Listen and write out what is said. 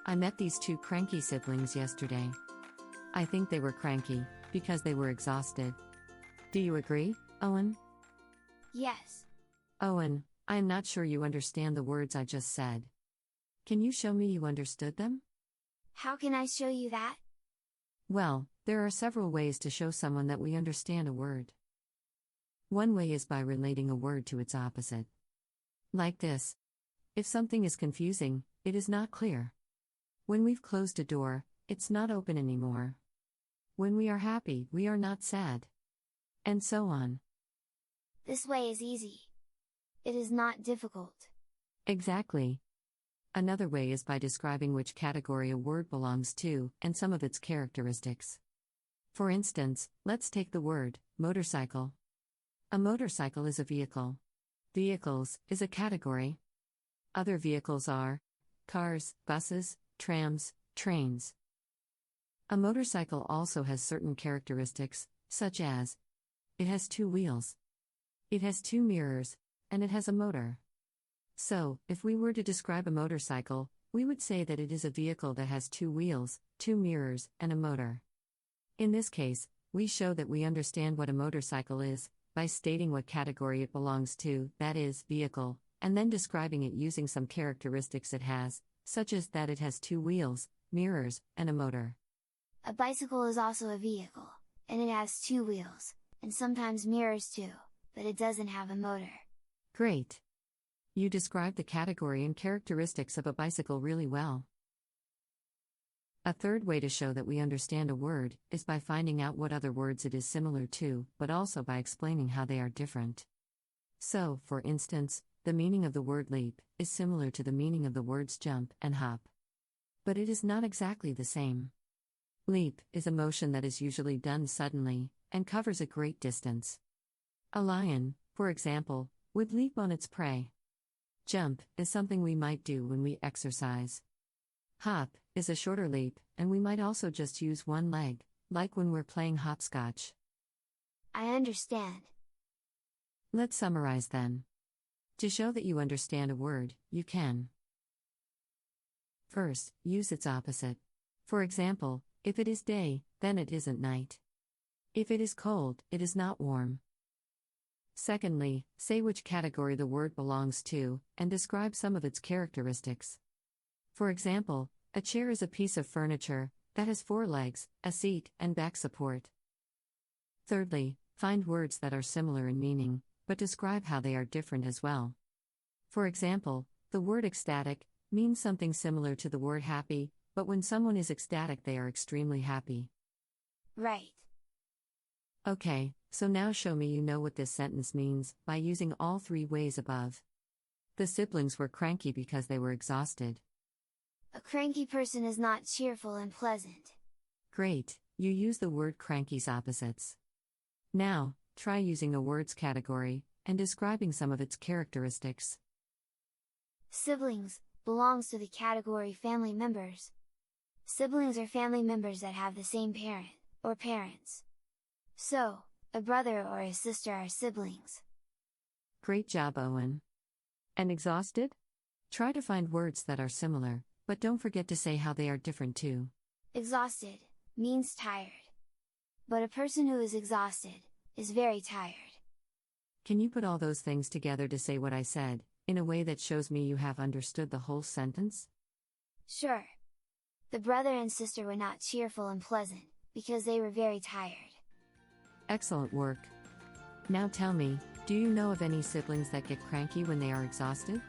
I met these two cranky siblings yesterday. I think they were cranky because they were exhausted. Do you agree, Owen? Yes. Owen, I am not sure you understand the words I just said. Can you show me you understood them? How can I show you that? Well, there are several ways to show someone that we understand a word. One way is by relating a word to its opposite. Like this. If something is confusing, it is not clear. When we've closed a door, it's not open anymore. When we are happy, we are not sad. And so on. This way is easy. It is not difficult. Exactly. Another way is by describing which category a word belongs to and some of its characteristics. For instance, let's take the word motorcycle. A motorcycle is a vehicle. Vehicles is a category. Other vehicles are cars, buses, trams, trains. A motorcycle also has certain characteristics, such as it has 2 wheels, it has 2 mirrors, and it has a motor. So, if we were to describe a motorcycle, we would say that it is a vehicle that has 2 wheels, 2 mirrors, and a motor. In this case, we show that we understand what a motorcycle is by stating what category it belongs to, that is, vehicle, and then describing it using some characteristics it has, such as that it has 2 wheels, mirrors, and a motor. A bicycle is also a vehicle, and it has 2 wheels, and sometimes mirrors too, but it doesn't have a motor. Great! You described the category and characteristics of a bicycle really well. A third way to show that we understand a word is by finding out what other words it is similar to, but also by explaining how they are different. So, for instance, the meaning of the word leap is similar to the meaning of the words jump and hop. But it is not exactly the same. Leap is a motion that is usually done suddenly, and covers a great distance. A lion, for example, would leap on its prey. Jump is something we might do when we exercise. Hop is a shorter leap, and we might also just use one leg, like when we're playing hopscotch. I understand. Let's summarize then. To show that you understand a word, you can first, use its opposite. For example, if it is day, then it isn't night. If it is cold, it is not warm. Secondly, say which category the word belongs to, and describe some of its characteristics. For example, a chair is a piece of furniture that has 4 legs, a seat, and back support. Thirdly, find words that are similar in meaning, but describe how they are different as well. For example, the word ecstatic means something similar to the word happy, but when someone is ecstatic, they are extremely happy. Right. Okay, so now show me you know what this sentence means by using all 3 ways above. The siblings were cranky because they were exhausted. A cranky person is not cheerful and pleasant. Great, you use the word cranky's opposites. Now, try using a word's category and describing some of its characteristics. Siblings belongs to the category family members. Siblings are family members that have the same parent, or parents. So, a brother or a sister are siblings. Great job, Owen. And exhausted? Try to find words that are similar, but don't forget to say how they are different too. Exhausted means tired. But a person who is exhausted is very tired. Can you put all those things together to say what I said, in a way that shows me you have understood the whole sentence? Sure. The brother and sister were not cheerful and pleasant, because they were very tired. Excellent work. Now tell me, do you know of any siblings that get cranky when they are exhausted?